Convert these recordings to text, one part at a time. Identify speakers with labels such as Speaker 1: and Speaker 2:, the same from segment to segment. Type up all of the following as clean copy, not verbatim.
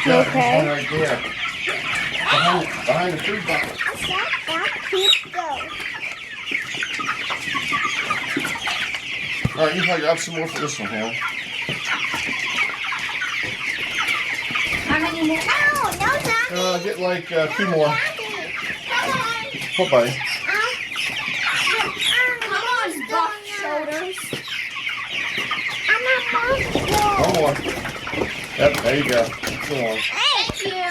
Speaker 1: You okay?
Speaker 2: One right there. Behind the food box. Alright, you probably grab some more for this one, Hannah.
Speaker 1: How many more?
Speaker 3: No, Daddy.
Speaker 2: Get like 2 more. Bye-bye.
Speaker 1: Come on, buff shoulders.
Speaker 2: One more. Yep, there you go. Come on.
Speaker 1: Thank you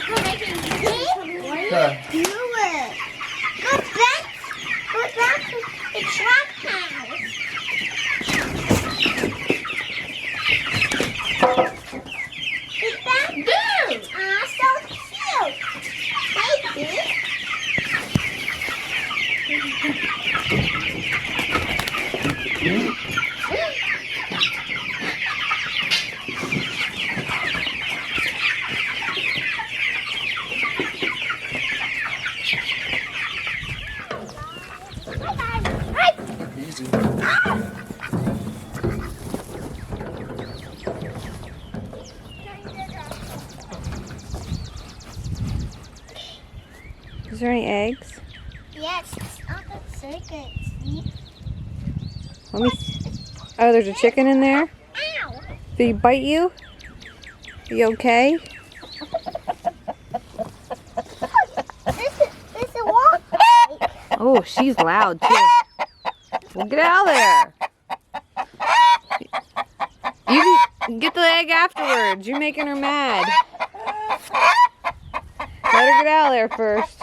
Speaker 1: for making me
Speaker 2: Okay.
Speaker 3: Do it. Go back to the trap house. Is that good? So cute. Baby.
Speaker 2: Easy.
Speaker 1: Is there any eggs?
Speaker 3: Yes, it's not that circuit. See?
Speaker 1: Let me. Oh, there's a chicken in there.
Speaker 3: Ow!
Speaker 1: Did he bite you? Are you okay?
Speaker 3: There's a walk.
Speaker 1: Oh, she's loud too. Well, get out of there. You can get the egg afterwards. You're making her mad. Let her get out of there first.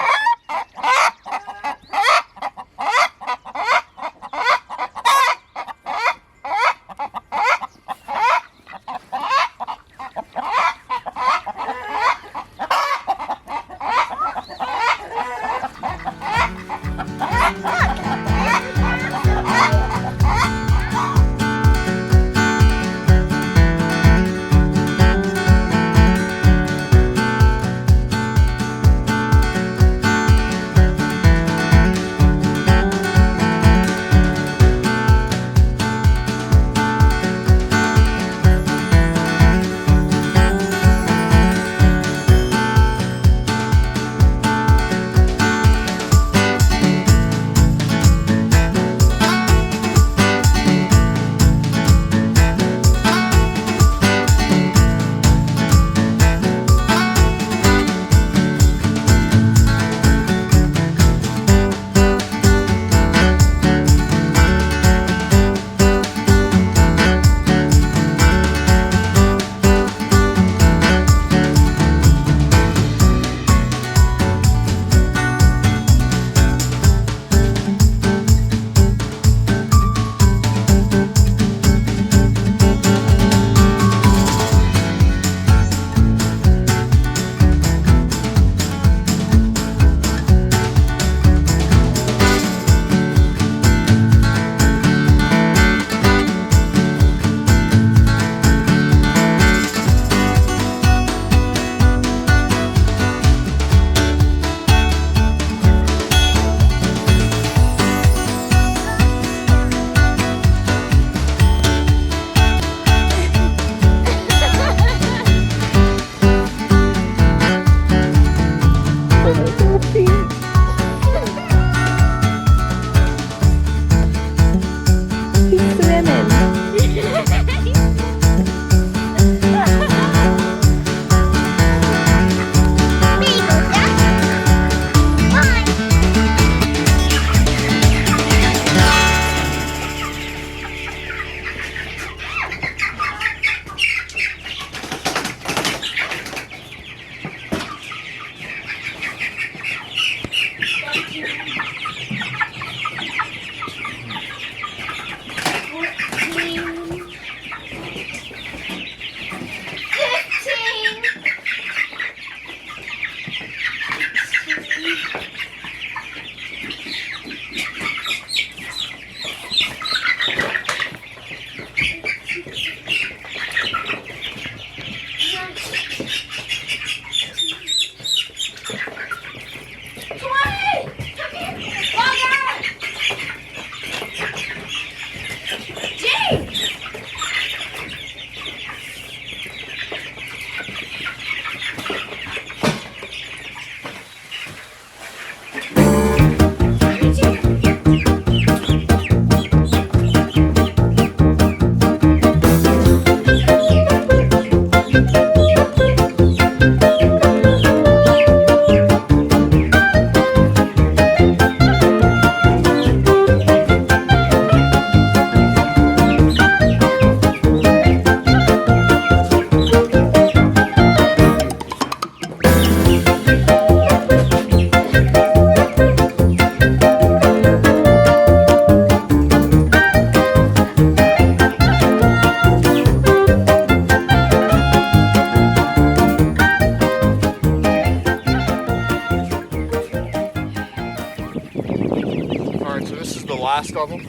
Speaker 2: last of them.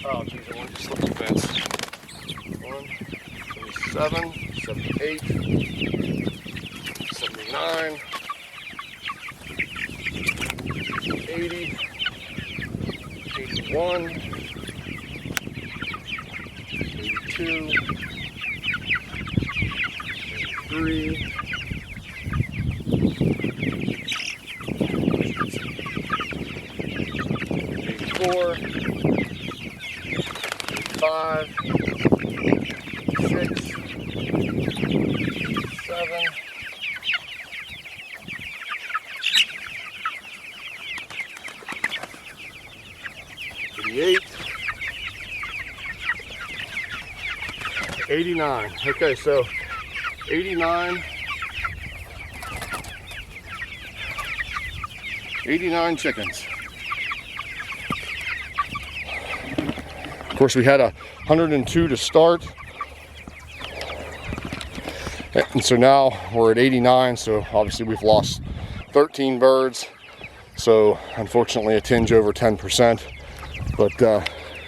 Speaker 2: Oh, geez, I want to slip the fence. 77, 78, 79, 80, 81, 82, 83, 84, 85, 86, 7, 88, 89. Okay, so 89 chickens. Of course, we had 102 to start, and so now we're at 89. So obviously we've lost 13 birds, so unfortunately a tinge over 10%, but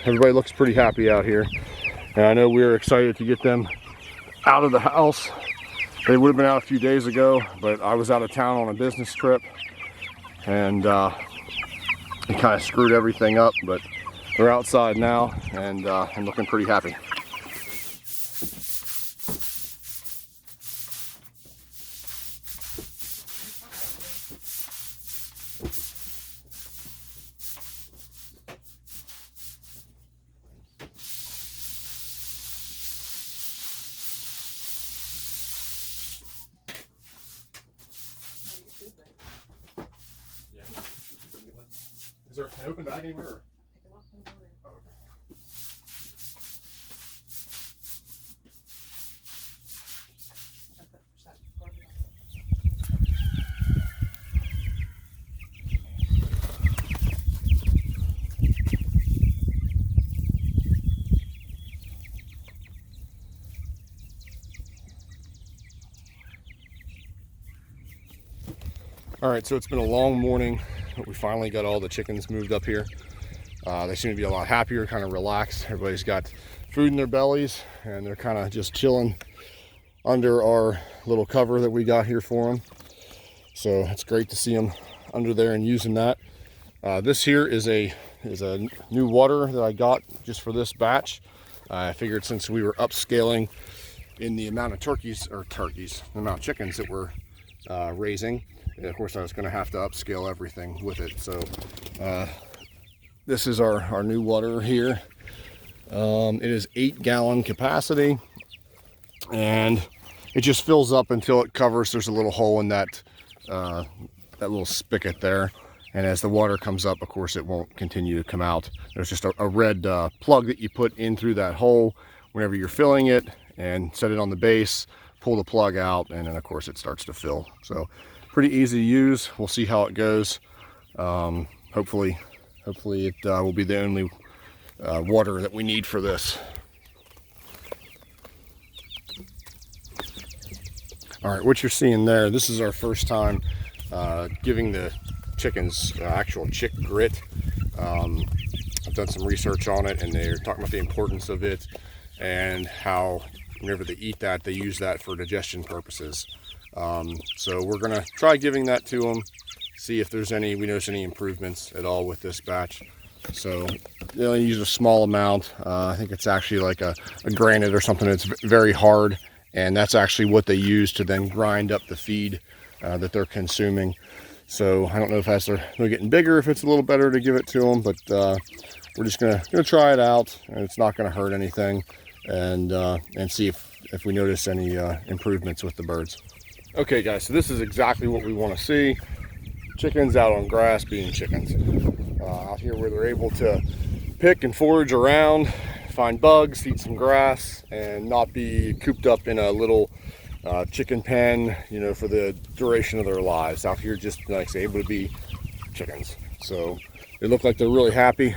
Speaker 2: everybody looks pretty happy out here, and I know we're excited to get them out of the house. They would have been out a few days ago, but I was out of town on a business trip, and it kind of screwed everything up, but they're outside now and looking pretty happy. Is there an open bag anywhere? All right, so it's been a long morning, but we finally got all the chickens moved up here. They seem to be a lot happier, kind of relaxed. Everybody's got food in their bellies, and they're kind of just chilling under our little cover that we got here for them. So it's great to see them under there and using that. This here is a new water that I got just for this batch. I figured since we were upscaling in the amount of the amount of chickens that we're raising, and of course I was going to have to upscale everything with it. So this is our new water here. It is 8-gallon capacity, and it just fills up until it covers. There's a little hole in that little spigot there, and as the water comes up, of course it won't continue to come out. There's just a red plug that you put in through that hole whenever you're filling it, and set it on the base, pull the plug out, and then of course it starts to fill. So pretty easy to use. We'll see how it goes. Hopefully it will be the only water that we need for this. All right, what you're seeing there, this is our first time giving the chickens actual chick grit. I've done some research on it, and they're talking about the importance of it and how whenever they eat that, they use that for digestion purposes. So we're gonna try giving that to them, see if we notice any improvements at all with this batch. So they only use a small amount. I think it's actually like a granite or something that's very hard, and that's actually what they use to then grind up the feed that they're consuming. So I don't know if as they're getting bigger, if it's a little better to give it to them, but we're just gonna try it out, and it's not gonna hurt anything, and see if we notice any improvements with the birds. Okay guys, so this is exactly what we want to see. Chickens out on grass being chickens. Out here where they're able to pick and forage around, find bugs, eat some grass, and not be cooped up in a little chicken pen, for the duration of their lives. Out here just, like I say, able to be chickens. So they look like they're really happy.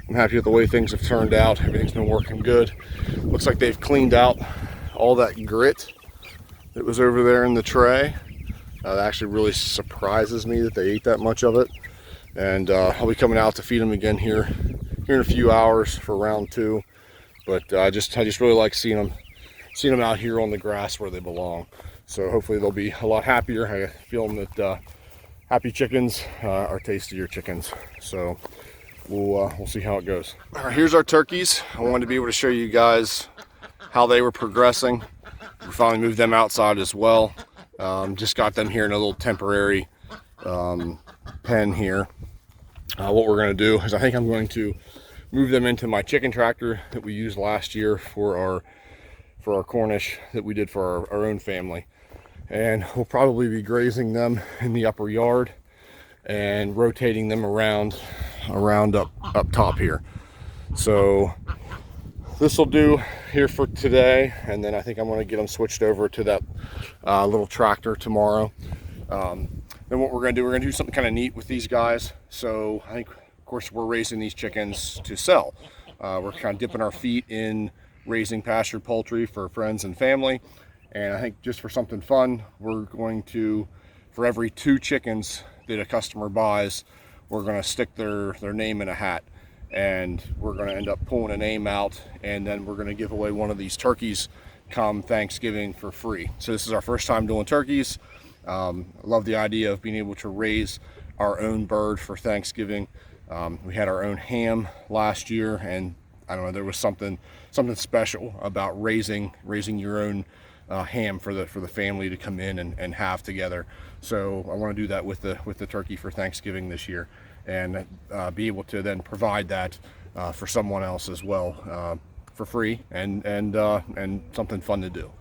Speaker 2: I'm happy with the way things have turned out. Everything's been working good. Looks like they've cleaned out all that grit that was over there in the tray. That actually really surprises me that they ate that much of it. and I'll be coming out to feed them again here in a few hours for round 2. But I just really like seeing them out here on the grass where they belong. So hopefully they'll be a lot happier. I feel that happy chickens are tastier chickens. So we'll see how it goes. All right, here's our turkeys. I wanted to be able to show you guys how they were progressing. We finally moved them outside as well. Just got them here in a little temporary pen here. What we're going to do is I think I'm going to move them into my chicken tractor that we used last year for our Cornish that we did for our own family. And we'll probably be grazing them in the upper yard and rotating them around up top here. So this will do here for today, and then I think I'm going to get them switched over to that little tractor tomorrow. Then what we're going to do, we're going to do something kind of neat with these guys. So I think, of course, we're raising these chickens to sell. We're kind of dipping our feet in raising pasture poultry for friends and family. And I think just for something fun, we're going to, for every 2 chickens that a customer buys, we're going to stick their name in a hat. And we're going to end up pulling a name out, and then we're going to give away one of these turkeys come Thanksgiving for free. So this is our first time doing turkeys. I love the idea of being able to raise our own bird for Thanksgiving. We had our own ham last year, and I don't know, there was something special about raising your own ham for the family to come in and have together. So I want to do that with the turkey for Thanksgiving this year, and be able to then provide that for someone else as well for free, and something fun to do.